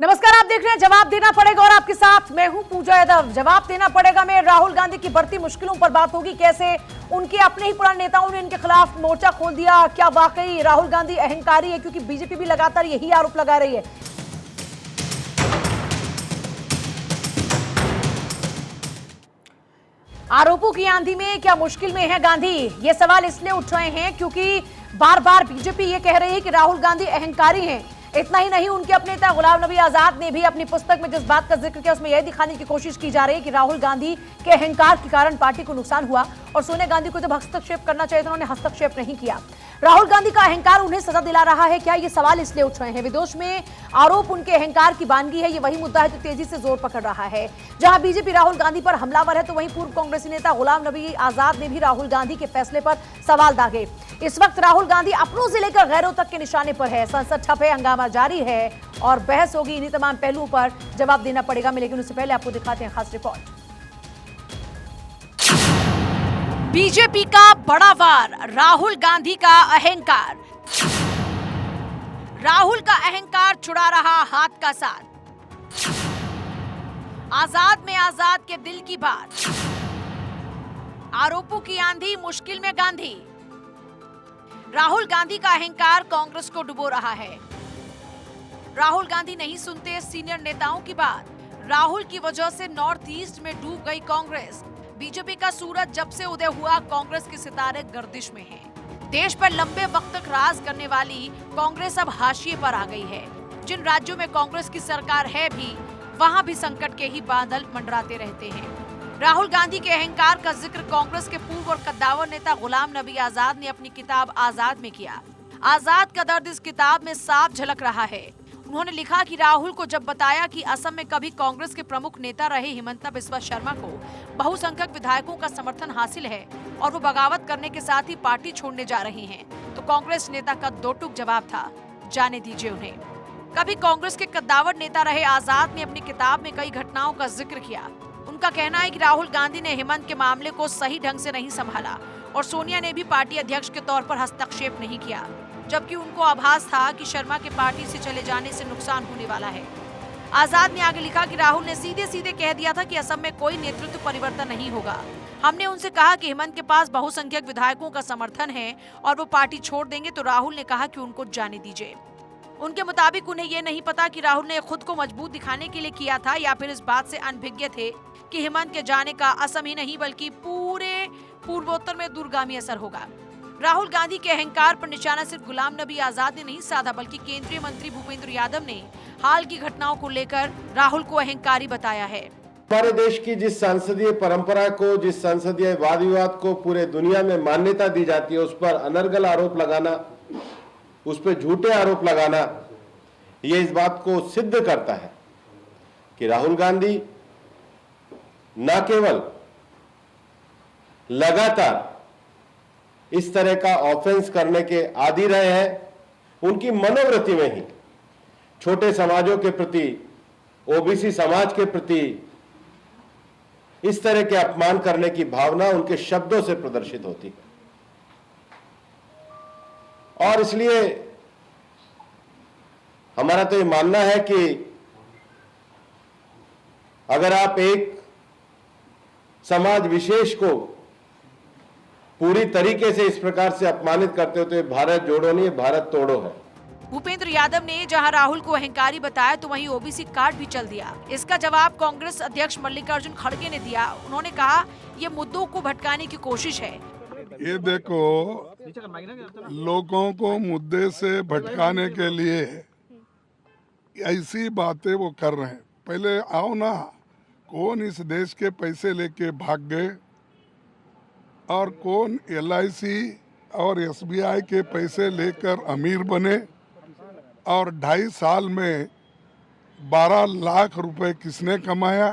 नमस्कार, आप देख रहे हैं जवाब देना पड़ेगा और आपके साथ मैं हूं पूजा यादव। जवाब देना पड़ेगा में राहुल गांधी की बढ़ती मुश्किलों पर बात होगी। कैसे उनके अपने ही पुराने नेताओं ने इनके खिलाफ मोर्चा खोल दिया, क्या वाकई राहुल गांधी अहंकारी है, क्योंकि बीजेपी भी लगातार यही आरोप लगा रही है। आरोपों की आंधी में क्या मुश्किल में है गांधी, ये सवाल इसलिए उठ रहे हैं क्योंकि बार बार बीजेपी ये कह रही है कि राहुल गांधी अहंकारी हैं। इतना ही नहीं, उनके अपने नेता गुलाम नबी आजाद ने भी अपनी पुस्तक में जिस बात का जिक्र किया उसमें यह दिखाने की कोशिश की जा रही है कि राहुल गांधी के अहंकार के कारण पार्टी को नुकसान हुआ और सोनिया गांधी को जब हस्तक्षेप करना चाहिए तो उन्होंने हस्तक्षेप नहीं किया। राहुल गांधी का अहंकार उन्हें सजा दिला रहा है क्या, ये सवाल इसलिए उठ रहे हैं। विदेश में आरोप उनके अहंकार की बानगी है, ये वही मुद्दा है जो तेजी से जोर पकड़ रहा है। जहां बीजेपी राहुल गांधी पर हमलावर है तो वहीं पूर्व कांग्रेसी नेता गुलाम नबी आजाद ने भी राहुल गांधी के फैसले पर सवाल दागे। इस वक्त राहुल गांधी अपनों से लेकर गैरों तक के निशाने पर है। संसद ठप है, हंगामा जारी है और बहस होगी इन्हीं तमाम पहलुओं पर। जवाब देना पड़ेगा में, लेकिन उससे पहले आपको दिखाते हैं खास रिपोर्ट। बीजेपी का बड़ा वार, राहुल गांधी का अहंकार। राहुल का अहंकार छुड़ा रहा हाथ का साथ। आजाद में आजाद के दिल की बात। आरोपों की आंधी, मुश्किल में गांधी। राहुल गांधी का अहंकार कांग्रेस को डुबो रहा है। राहुल गांधी नहीं सुनते सीनियर नेताओं की बात। राहुल की वजह से नॉर्थ ईस्ट में डूब गई कांग्रेस। बीजेपी का सूरज जब से उदय हुआ, कांग्रेस के सितारे गर्दिश में हैं। देश पर लंबे वक्त तक राज करने वाली कांग्रेस अब हाशिए पर आ गई है। जिन राज्यों में कांग्रेस की सरकार है भी, वहां भी संकट के ही बादल मंडराते रहते हैं। राहुल गांधी के अहंकार का जिक्र कांग्रेस के पूर्व और कद्दावर नेता गुलाम नबी आजाद ने अपनी किताब आजाद में किया। आजाद का दर्द इस किताब में साफ झलक रहा है। उन्होंने लिखा कि राहुल को जब बताया कि असम में कभी कांग्रेस के प्रमुख नेता रहे हिमंता बिस्वा शर्मा को बहुसंख्यक विधायकों का समर्थन हासिल है और वो बगावत करने के साथ ही पार्टी छोड़ने जा रहे हैं, तो कांग्रेस नेता का दो टूक जवाब था, जाने दीजिए उन्हें। कभी कांग्रेस के कद्दावर नेता रहे आजाद ने अपनी किताब में कई घटनाओं का जिक्र किया। उनका कहना है कि राहुल गांधी ने हेमंत के मामले को सही ढंग से नहीं संभाला और सोनिया ने भी पार्टी अध्यक्ष के तौर पर हस्तक्षेप नहीं किया, जबकि उनको आभास था कि शर्मा के पार्टी से चले जाने से नुकसान होने वाला है। आजाद ने आगे लिखा कि राहुल ने सीधे सीधे कह दिया था कि असम में कोई नेतृत्व परिवर्तन नहीं होगा। हमने उनसे कहा कि हेमंत के पास बहुसंख्यक विधायकों का समर्थन है और वो पार्टी छोड़ देंगे, तो राहुल ने कहा कि उनको जाने दीजिए। उनके मुताबिक उन्हें ये नहीं पता कि राहुल ने खुद को मजबूत दिखाने के लिए किया था या फिर इस बात से अनभिज्ञ थे कि हेमंत के जाने का असम ही नहीं बल्कि पूरे पूर्वोत्तर में दूरगामी असर होगा। राहुल गांधी के अहंकार पर निशाना सिर्फ गुलाम नबी आजाद ने नहीं साधा, बल्कि केंद्रीय मंत्री भूपेंद्र यादव ने हाल की घटनाओं को लेकर राहुल को अहंकारी बताया है। हमारे देश की जिस संसदीय परंपरा को, जिस संसदीय वाद विवाद को पूरे दुनिया में मान्यता दी जाती है, उस पर अनर्गल आरोप लगाना, उस पर झूठे आरोप लगाना, ये इस बात को सिद्ध करता है कि राहुल गांधी न केवल लगातार इस तरह का ऑफेंस करने के आदी रहे हैं, उनकी मनोवृत्ति में ही छोटे समाजों के प्रति, ओबीसी समाज के प्रति इस तरह के अपमान करने की भावना उनके शब्दों से प्रदर्शित होती है। और इसलिए हमारा तो ये मानना है कि अगर आप एक समाज विशेष को पूरी तरीके से इस प्रकार से अपमानित करते हो तो ये भारत जोड़ो नहीं, भारत तोड़ो है। भूपेंद्र यादव ने जहां राहुल को अहंकारी बताया तो वहीं ओबीसी कार्ड भी चल दिया। इसका जवाब कांग्रेस अध्यक्ष मल्लिकार्जुन खड़गे ने दिया। उन्होंने कहा, ये मुद्दों को भटकाने की कोशिश है। ये देखो, लोगों को मुद्दे से भटकाने के लिए ऐसी बातें वो कर रहे हैं। पहले आओ ना, कौन इस देश के पैसे लेके भाग गए और कौन LIC और SBI के पैसे लेकर अमीर बने और 2.5 साल में 12 लाख रुपए किसने कमाया,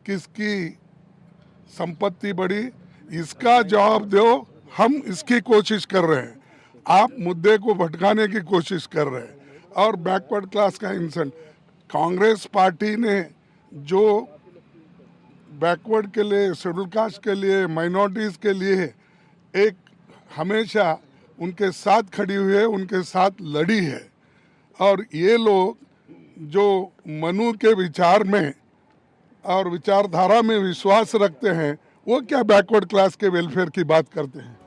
किसकी संपत्ति बढ़ी, इसका जवाब दो। हम इसकी कोशिश कर रहे हैं, आप मुद्दे को भटकाने की कोशिश कर रहे हैं। और बैकवर्ड क्लास का इंसान, कांग्रेस पार्टी ने जो बैकवर्ड के लिए, शेड्यूल कास्ट के लिए, माइनॉरिटीज़ के लिए एक हमेशा उनके साथ खड़ी हुई है, उनके साथ लड़ी है। और ये लोग जो मनु के विचार में और विचारधारा में विश्वास रखते हैं वो क्या बैकवर्ड क्लास के वेलफेयर की बात करते हैं।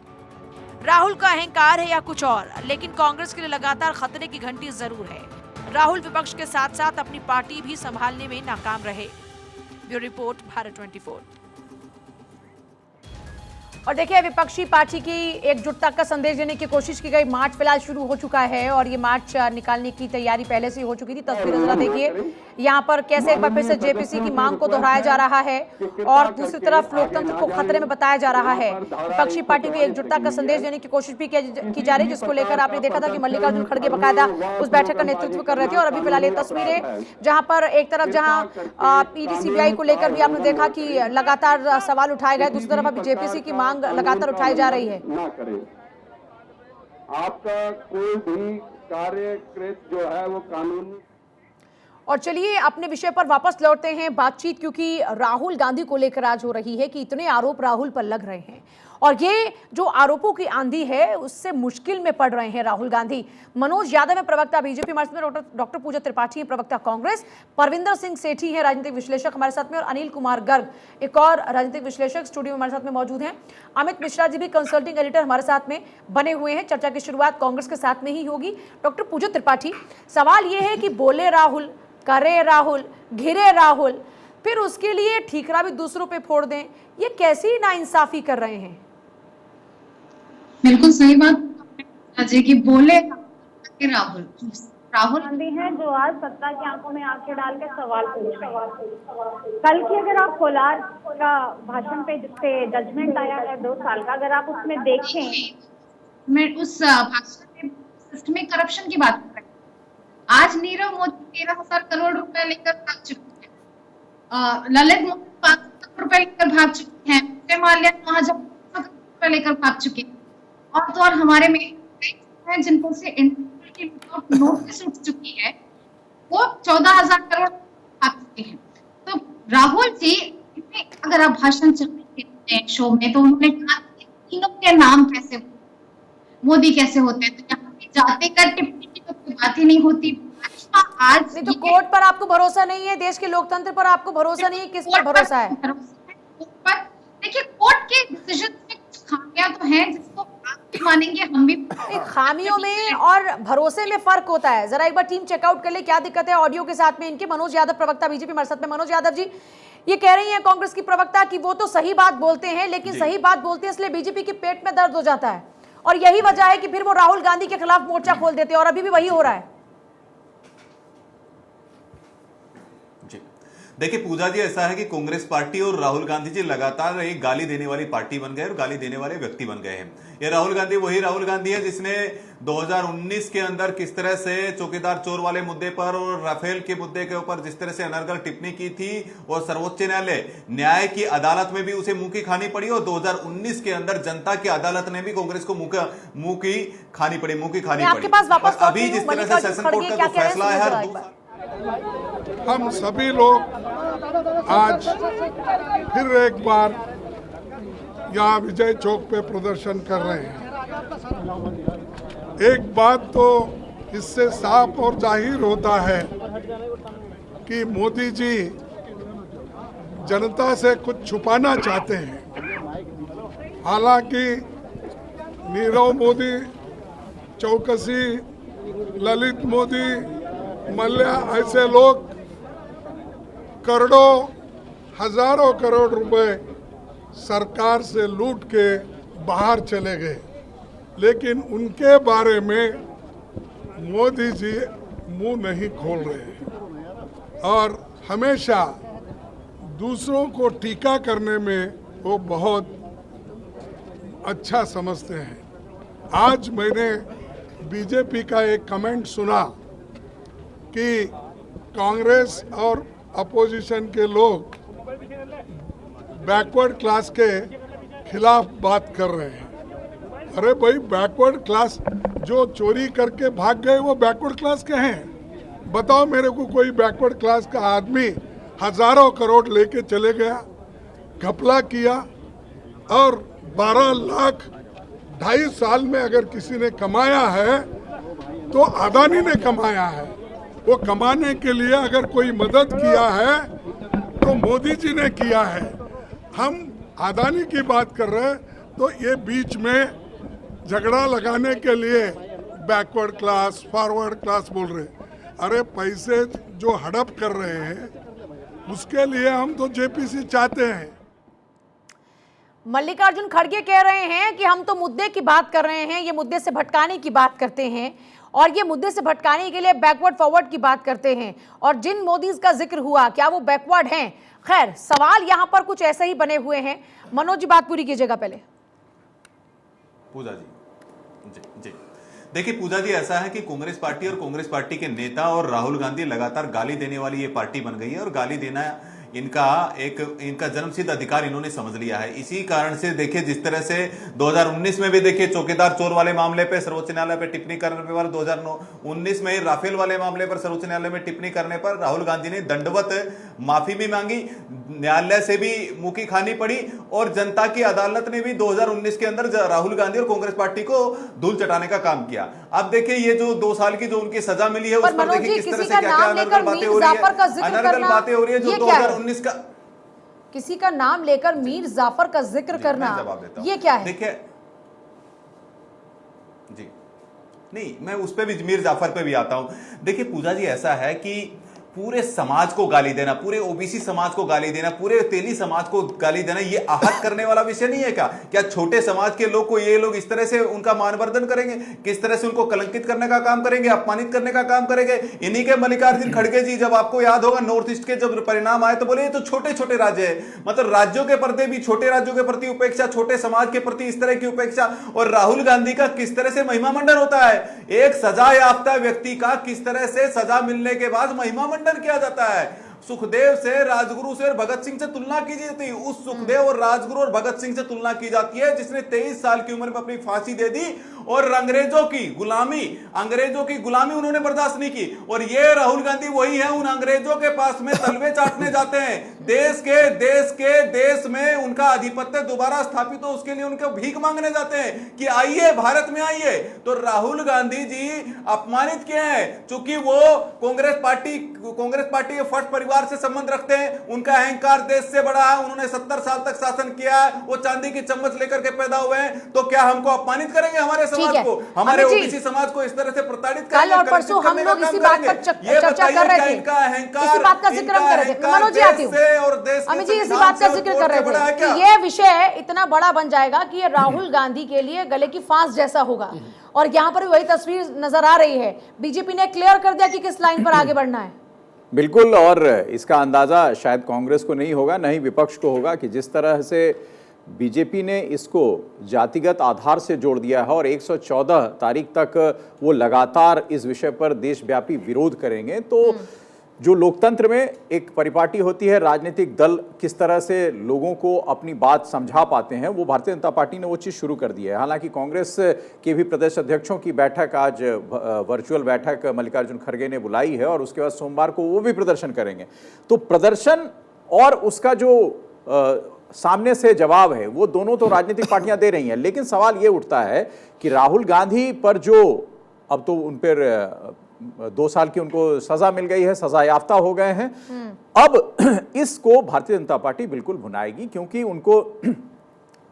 राहुल का अहंकार है या कुछ और, लेकिन कांग्रेस के लिए लगातार खतरे की घंटी जरूर है। राहुल विपक्ष के साथ साथ अपनी पार्टी भी संभालने में नाकाम रहे। Bureau report, Bharat 24। और देखिए, विपक्षी पार्टी की एकजुटता का संदेश देने की कोशिश की गई। मार्च फिलहाल शुरू हो चुका है और ये मार्च निकालने की तैयारी पहले से ही हो चुकी थी। तस्वीर जरा देखिए यहाँ पर कैसे एक बार फिर से जेपीसी की मांग को दोहराया जा रहा है और दूसरी तरफ लोकतंत्र को खतरे में बताया जा रहा है। विपक्षी पार्टी की एकजुटता का संदेश देने की कोशिश भी की जा रही है, जिसको लेकर आपने देखा था कि मल्लिकार्जुन खड़गे बकायदा उस बैठक का नेतृत्व कर रहे थे। और अभी फिलहाल ये तस्वीरें जहां पर एक तरफ जहां ईडी सीबीआई को लेकर भी आपने देखा कि लगातार सवाल उठाए गए, दूसरी तरफ अभी जेपीसी की मांग लगातार उठाई जा रही है। ना करें, आपका कोई भी कार्य जो है वो कानूनी। और चलिए अपने विषय पर वापस लौटते हैं बातचीत, क्योंकि राहुल गांधी को लेकर आज हो रही है कि इतने आरोप राहुल पर लग रहे हैं और ये जो आरोपों की आंधी है उससे मुश्किल में पड़ रहे हैं राहुल गांधी। मनोज यादव है प्रवक्ता बीजेपी, हमारे साथ में डॉक्टर पूजा त्रिपाठी है प्रवक्ता कांग्रेस, परविंदर सिंह सेठी है राजनीतिक विश्लेषक हमारे साथ में, और अनिल कुमार गर्ग एक और राजनीतिक विश्लेषक स्टूडियो में हमारे साथ में मौजूद हैं। अमित मिश्रा जी भी कंसल्टिंग एडिटर हमारे साथ में बने हुए हैं। चर्चा की शुरुआत कांग्रेस के साथ में ही होगी। डॉक्टर पूजा त्रिपाठी, सवाल ये है कि बोले राहुल, करे राहुल, घिरे राहुल, फिर उसके लिए ठीकरा भी दूसरों पे फोड़ दें, ये कैसी नाइंसाफी कर रहे हैं? बिल्कुल सही बात अजय की बोले राहुल गांधी हैं जो आज सत्ता की आंखों में आंखें डाल के सवाल पूछ रहे हैं। कल की अगर आप कोलार का भाषण पे जिसपे जजमेंट आया है 2 साल का, अगर आप उसमें देखें, मैं उस भाषण में सिस्टमिक करप्शन की बात कर रही हूँ। आज नीरव मोदी 13,000 करोड़ रुपए लेकर भाग चुके हैं, ललित मोदी 5 लाख रुपए लेकर भाग चुके हैं, विजय माल्या रुपए लेकर भाग चुके हैं, और तो और हमारे में हैं जिनको से नोटिस उठ चुकी है, वो 14,000 करोड़ भाग चुके हैं। तो राहुल जी अगर आप भाषण चलते हैं शो में, तो उन्होंने कहा कि तीनों के नाम कैसे मोदी कैसे होते हैं, तो यहाँ पे जाते कर टिप्पणी की तो कोई बात ही नहीं होती। आज नहीं तो कोर्ट पर आपको भरोसा नहीं है, देश के लोकतंत्र पर आपको भरोसा नहीं है, किस पर भरोसा है? देखिए, कोर्ट के डिसीजन में कुछ खामियां तो हैं जिसको आप मानेंगे, हम भी। खामियों में और भरोसे में फर्क होता है। जरा एक बार टीम चेकआउट कर ले क्या दिक्कत है ऑडियो के साथ में इनके। मनोज यादव प्रवक्ता बीजेपी हमारे साथ में। मनोज यादव जी, ये कह रही हैं कांग्रेस की प्रवक्ता कि वो तो सही बात बोलते हैं, लेकिन सही बात बोलते हैं इसलिए बीजेपी के पेट में दर्द हो जाता है, और यही वजह है कि फिर वो राहुल गांधी के खिलाफ मोर्चा खोल देते हैं, और अभी भी वही हो रहा है। देखिए पूजा जी, ऐसा है कि कांग्रेस पार्टी और राहुल गांधी जी लगातार एक गाली देने वाली पार्टी बन गए और गाली देने वाले व्यक्ति बन गए हैं। ये राहुल गांधी वही राहुल गांधी है जिसने 2019 के अंदर किस तरह से चौकीदार चोर वाले मुद्दे पर और राफेल के मुद्दे के ऊपर जिस तरह से अनर्गल टिप्पणी की थी, और सर्वोच्च न्याय की अदालत में भी उसे मुंह की खानी पड़ी, और 2019 के अंदर जनता की अदालत ने भी कांग्रेस को मुंह की खानी पड़ी। अभी जिस तरह से सेशन कोर्ट का जो फैसला है, हम सभी लोग आज फिर एक बार यहाँ विजय चौक पे प्रदर्शन कर रहे हैं। एक बात तो इससे साफ और जाहिर होता है कि मोदी जी जनता से कुछ छुपाना चाहते हैं। हालांकि नीरव मोदी, चौकसी, ललित मोदी, मल्ल्या ऐसे लोग करोड़ों, हजारों करोड़ रुपए सरकार से लूट के बाहर चले गए, लेकिन उनके बारे में मोदी जी मुंह नहीं खोल रहे और हमेशा दूसरों को टीका करने में वो बहुत अच्छा समझते हैं। आज मैंने बीजेपी का एक कमेंट सुना कि कांग्रेस और अपोजिशन के लोग बैकवर्ड क्लास के खिलाफ बात कर रहे हैं। अरे भाई, बैकवर्ड क्लास जो चोरी करके भाग गए वो बैकवर्ड क्लास के हैं? बताओ मेरे को कोई बैकवर्ड क्लास का आदमी हजारों करोड़ लेके चले गया, घपला किया, और 12 लाख 2.5 साल में अगर किसी ने कमाया है तो अदानी ने कमाया है। वो कमाने के लिए अगर कोई मदद किया है तो मोदी जी ने किया है। हम अदानी की बात कर रहे हैं तो ये बीच में झगड़ा लगाने के लिए बैकवर्ड क्लास फॉरवर्ड क्लास बोल रहे हैं। अरे पैसे जो हड़प कर रहे हैं उसके लिए हम तो जेपीसी चाहते हैं। मल्लिकार्जुन खड़गे कह रहे हैं कि हम तो मुद्दे की बात कर रहे हैं, ये मुद्दे से भटकाने की बात करते हैं और ये मुद्दे से भटकाने के लिए बैकवर्ड फॉरवर्ड की बात करते हैं। और जिन मोदीज का जिक्र हुआ, क्या वो बैकवर्ड हैं? खैर, सवाल यहां पर कुछ ऐसे ही बने हुए हैं। मनोज जी, बात पूरी कीजिएगा पहले। पूजा जी जी देखिए पूजा जी, ऐसा है कि कांग्रेस पार्टी और कांग्रेस पार्टी के नेता और राहुल गांधी लगातार गाली देने वाली ये पार्टी बन गई है और गाली देना इनका जन्मसिद्ध अधिकार इन्होंने समझ लिया है। इसी कारण से देखिए जिस तरह से 2019 में भी देखिए चौकीदार चोर वाले मामले पे सर्वोच्च न्यायालय पे टिप्पणी करने पर, 2019 में राफेल वाले मामले पर सर्वोच्च न्यायालय में टिप्पणी करने पर राहुल गांधी ने दंडवत माफी भी मांगी, न्यायालय से भी मुखी खानी पड़ी और जनता की अदालत ने भी 2019 के अंदर राहुल गांधी और कांग्रेस पार्टी को धूल चटाने का काम किया। अब देखिए ये जो 2 साल की जो उनकी सजा मिली है उस पर देखिए किस तरह से क्या अनर्गल बातें हो रही है, अनर्गल बातें हो रही है जो 2019 का किसी का नाम लेकर मीर जाफर का जिक्र करना, ये क्या है? देखिए जी नहीं, मैं उस पे भी मीर जाफर पे भी आता हूं। देखिए पूजा जी, ऐसा है कि पूरे समाज को गाली देना, पूरे ओबीसी समाज को गाली देना, पूरे तेली समाज को गाली देना, ये आहत करने वाला विषय नहीं है क्या? क्या छोटे समाज के लोग को ये लोग इस तरह से उनका मानवर्धन करेंगे, किस तरह से उनको कलंकित करने का काम करेंगे, अपमानित करने का काम करेंगे? इन्हीं के मल्लिकार्जुन खड़गे जी, जब आपको याद होगा नॉर्थ ईस्ट के जब परिणाम आए तो बोले ये तो छोटे छोटे राज्य है, मतलब राज्यों के प्रति भी, छोटे राज्यों के प्रति उपेक्षा, छोटे समाज के प्रति इस तरह की उपेक्षा। और राहुल गांधी का किस तरह से महिमा मंडन होता है, एक सजा याफ्ता व्यक्ति का किस तरह से सजा मिलने के बाद महिमा किया जाता है। सुखदेव से, राजगुरु से और भगत सिंह से तुलना की जाती है। उस सुखदेव और राजगुरु और भगत सिंह से तुलना की जाती है जिसने 23 साल की उम्र में अपनी फांसी दे दी और अंग्रेजों की गुलामी उन्होंने बर्दाश्त नहीं की। और ये राहुल गांधी वही है, उन अंग्रेजों के पास में तलवे चाटने जाते हैं। देश में उनका आधिपत्य दोबारा स्थापित हो उसके लिए उनको भीख मांगने जाते हैं कि आइए भारत में आइए। तो राहुल गांधी जी अपमानित किए हैं क्योंकि वो कांग्रेस पार्टी के फर्स्ट परिवार से संबंध रखते हैं। उनका अहंकार देश से बड़ा है, उन्होंने 70 साल तक शासन किया है, वो चांदी की चम्मच लेकर के पैदा हुए हैं। तो क्या हमको अपमानित करेंगे, हमारे समाज को, हमारे ओबीसी समाज को इस तरह से प्रताड़ित करेंगे? कल और परसों हम लोग इसी बात पर चर्चा कर रहे थे, इसी बात का जिक्र हम कर रहे थे। मनोज जी, आती हूं। अमित जी, इसी बात का जिक्र कर रहे थे कि ये विषय इतना बड़ा बन जाएगा कि ये राहुल गांधी के लिए गले की फांस जैसा होगा। और यहाँ पर भी वही तस्वीर नजर आ रही है। बीजेपी ने क्लियर कर दिया कि किस लाइन पर आगे बढ़ना है। बिल्कुल, और इसका अंदाजा शायद कांग्रेस को नहीं होगा, नहीं विपक्ष को होगा कि जिस तरह से बीजेपी ने इसको जातिगत आधार से जोड़ दिया है और 114 तारीख तक वो लगातार इस विषय पर देशव्यापी विरोध करेंगे। तो जो लोकतंत्र में एक परिपाटी होती है, राजनीतिक दल किस तरह से लोगों को अपनी बात समझा पाते हैं, वो भारतीय जनता पार्टी ने वो चीज़ शुरू कर दी है। हालांकि कांग्रेस के भी प्रदेश अध्यक्षों की बैठक आज वर्चुअल बैठक मल्लिकार्जुन खड़गे ने बुलाई है और उसके बाद सोमवार को वो भी प्रदर्शन करेंगे। तो प्रदर्शन और उसका जो सामने से जवाब है वो दोनों तो राजनीतिक पार्टियां दे रही हैं। लेकिन सवाल ये उठता है कि राहुल गांधी पर जो अब तो उन पर 2 साल की उनको सजा मिल गई है, सजा याफ्ता हो गए हैं, अब इसको भारतीय जनता पार्टी बिल्कुल भुनाएगी। क्योंकि उनको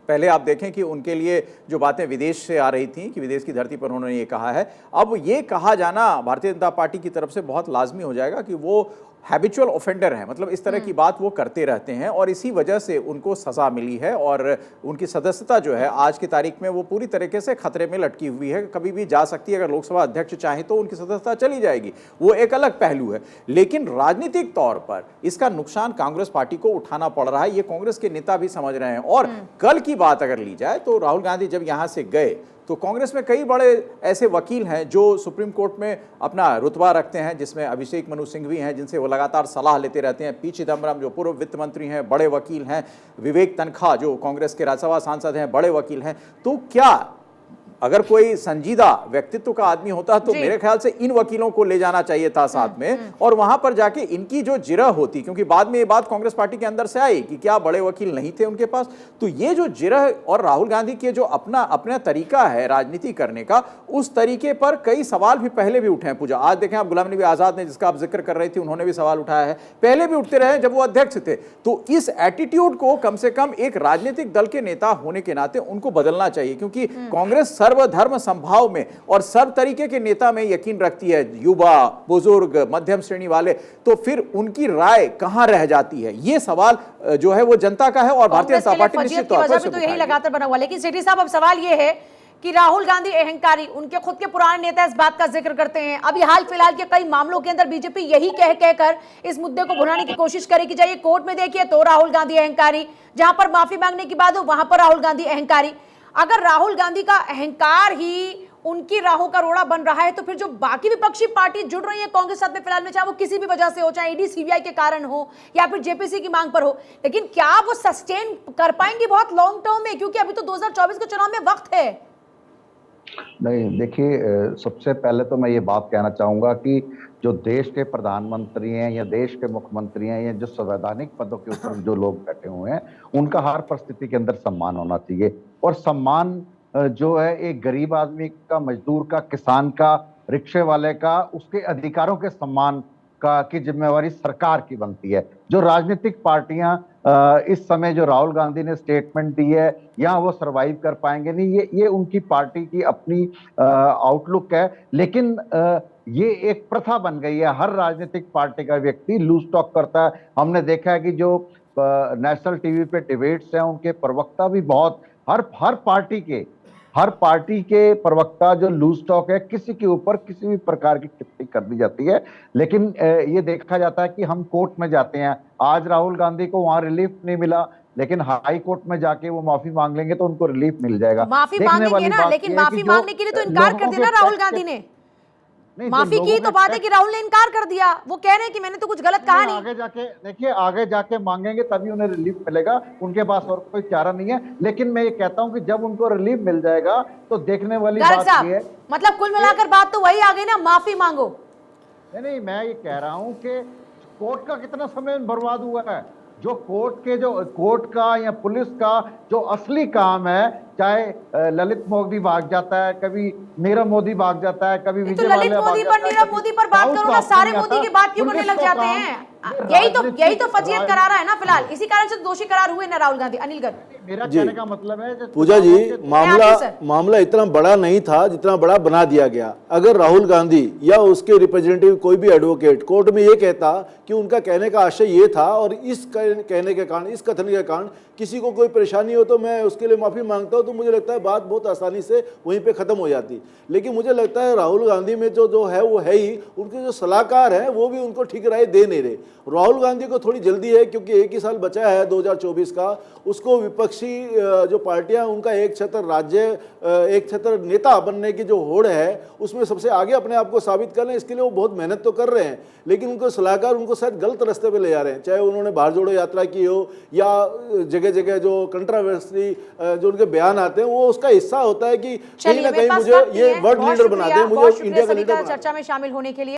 पहले आप देखें कि उनके लिए जो बातें विदेश से आ रही थी कि विदेश की धरती पर उन्होंने ये कहा है, अब ये कहा जाना भारतीय जनता पार्टी की तरफ से बहुत लाजमी हो जाएगा कि वो हैबिचुअल ऑफेंडर है, मतलब इस तरह की बात वो करते रहते हैं और इसी वजह से उनको सजा मिली है और उनकी सदस्यता जो है आज की तारीख में वो पूरी तरीके से खतरे में लटकी हुई है, कभी भी जा सकती है। अगर लोकसभा अध्यक्ष चाहे तो उनकी सदस्यता चली जाएगी, वो एक अलग पहलू है। लेकिन राजनीतिक तौर पर इसका नुकसान कांग्रेस पार्टी को उठाना पड़ रहा है, ये कांग्रेस के नेता भी समझ रहे हैं। और कल की बात अगर ली जाए तो राहुल गांधी जब यहां से गए तो कांग्रेस में कई बड़े ऐसे वकील हैं जो सुप्रीम कोर्ट में अपना रुतबा रखते हैं, जिसमें अभिषेक मनु सिंघवी हैं जिनसे वो लगातार सलाह लेते रहते हैं, पी चिदम्बरम जो पूर्व वित्त मंत्री हैं, बड़े वकील हैं, विवेक तनखा जो कांग्रेस के राज्यसभा सांसद हैं, बड़े वकील हैं। तो क्या अगर कोई संजीदा व्यक्तित्व का आदमी होता तो जी। मेरे ख्याल से इन वकीलों को ले जाना चाहिए था साथ में, और वहां पर जाके इनकी जो जिरह होती, क्योंकि बाद में ये बात कांग्रेस पार्टी के अंदर से आई कि क्या बड़े वकील नहीं थे उनके पास, तो ये जो जिरह और राहुल गांधी के जो अपना तरीका है राजनीति करने का, उस तरीके पर कई सवाल भी पहले भी उठे हैं। पूजा, आज देखें आप गुलाम नबी आजाद ने, जिसका आप जिक्र कर रही थी, उन्होंने भी सवाल उठाया है, पहले भी उठते रहे जब वो अध्यक्ष थे। तो इस एटीट्यूड को कम से कम एक राजनीतिक दल के नेता होने के नाते उनको बदलना चाहिए, क्योंकि कांग्रेस सर्वधर्म संभाव में और सर्व तरीके के नेता में यकीन रखती है, युवा, बुजुर्ग, मध्यम श्रेणी वाले, तो फिर उनकी राय कहां रह जाती है, ये सवाल जो है वो जनता का है और भारतीय जनता पार्टी निश्चित तौर पर तो यही लगातार बना हुआ। लेकिन सेठी साहब, अब सवाल ये है कि राहुल गांधी अहंकारी, उनके खुद के पुराने नेता इस बात का जिक्र करते हैं। अभी हाल फिलहाल के कई मामलों के अंदर बीजेपी यही कहकर इस मुद्दे को भुनाने की कोशिश करे कि जाइए कोर्ट में देखिए तो राहुल गांधी अहंकारी, जहां पर माफी मांगने की बात हो वहां पर राहुल गांधी अहंकारी। अगर राहुल गांधी का अहंकार ही उनकी राहों का रोड़ा बन रहा है, तो फिर जो बाकी विपक्षी पार्टी जुड़ रही है कांग्रेस साथ में फिलहाल में, चाहे वो किसी भी वजह से हो, चाहे ईडी सीबीआई के कारण हो या फिर जेपीसी की मांग पर हो, लेकिन क्या वो सस्टेन कर पाएंगे बहुत लॉन्ग टर्म में? क्योंकि अभी तो 2024 के चुनाव में वक्त है। नहीं, देखिए, सबसे पहले तो मैं ये बात कहना चाहूंगा कि जो देश के प्रधानमंत्री हैं या देश के मुख्यमंत्री हैं या जो संवैधानिक पदों के ऊपर जो लोग बैठे हुए हैं, उनका हर परिस्थिति के अंदर सम्मान होना चाहिए। और सम्मान जो है एक गरीब आदमी का, मजदूर का, किसान का, रिक्शे वाले का, उसके अधिकारों के सम्मान का की जिम्मेवारी सरकार की बनती है। जो राजनीतिक पार्टियां इस समय जो राहुल गांधी ने स्टेटमेंट दी है, या वो सरवाइव कर पाएंगे नहीं, ये उनकी पार्टी की अपनी आउटलुक है। लेकिन ये एक प्रथा बन गई है, हर राजनीतिक पार्टी का व्यक्ति लूज टॉक करता है। हमने देखा है कि जो नेशनल टीवी पे डिबेट्स हैं, उनके प्रवक्ता भी बहुत, हर पार्टी के प्रवक्ता जो लूज टॉक है, किसी के ऊपर किसी भी प्रकार की टिप्पणी कर दी जाती है। लेकिन ये देखा जाता है कि हम कोर्ट में जाते हैं, आज राहुल गांधी को वहां रिलीफ नहीं मिला, लेकिन हाई कोर्ट में जाके वो माफी मांग लेंगे तो उनको रिलीफ मिल जाएगा। माफी मांगेंगे ना, लेकिन माफी मांगने के लिए तो इनकार कर दिया ना राहुल गांधी ने। माफी की तो बात है कि राहुल ने इनकार कर दिया, वो कह रहे हैं कि मैंने तो कुछ गलत कहा नहीं। आगे जाके देखिए, आगे जाके मांगेंगे तभी उन्हें रिलीफ मिलेगा, उनके पास और कोई चारा नहीं है। लेकिन मैं ये कहता हूं कि जब उनको रिलीफ मिल जाएगा तो देखने वाली बात ये है, मतलब कुल मिलाकर बात तो वही आ गई ना, माफी मांगो। नहीं, मैं ये कह रहा हूं कि कोर्ट का कितना समय बर्बाद हुआ है। जो कोर्ट का या पुलिस का जो असली काम है, चाहे ललित मोदी भाग जाता है, कभी नीरव मोदी भाग जाता है, कभी विजय ललित मोदी पर, नीरव मोदी पर बात करो ना, सारे मोदी की बात क्यों करने लग जाते हैं? यही तो फजीहत करा रहा है ना फिलहाल, इसी कारण से दोषी करार हुए ना राहुल गांधी। अनिल गर्ग, मेरा कहने का मतलब है पूजा जी, मामला इतना बड़ा नहीं था जितना बड़ा बना दिया गया। अगर राहुल गांधी या उसके रिप्रेजेंटेटिव कोई भी एडवोकेट कोर्ट में ये कहता कि उनका कहने का आशय ये था और इस कहने के कारण, इस कथन के कारण किसी को कोई परेशानी हो तो मैं उसके लिए माफी मांगता हूं, तो मुझे लगता है बात बहुत आसानी से वहीं पे खत्म हो जाती। लेकिन मुझे लगता है राहुल गांधी में जो है वो है ही, उनके जो सलाहकार हैं वो भी उनको ठीक राय दे नहीं रहे। राहुल गांधी को थोड़ी जल्दी है, क्योंकि एक ही साल बचा है 2024 का, उसको विपक्षी जो पार्टियां, उनका एक छत्र राज्य, एक छत्र नेता बनने की जो होड़ है, उसमें सबसे आगे अपने आप को साबित कर लें, इसके लिए वो बहुत मेहनत तो कर रहे हैं। लेकिन उनको सलाहकार उनको शायद गलत रास्ते पे ले जा रहे हैं, चाहे उन्होंने बाहर जोड़ो यात्रा की हो या जगह जगह जो कंट्रोवर्सी जो उनके बयान आते हैं, वो उसका हिस्सा होता है कि कहीं ना कहीं मुझे ये वर्ल्ड लीडर बना दे, मुझे इंडिया का लीडर बना दे। चर्चा में शामिल होने के लिए।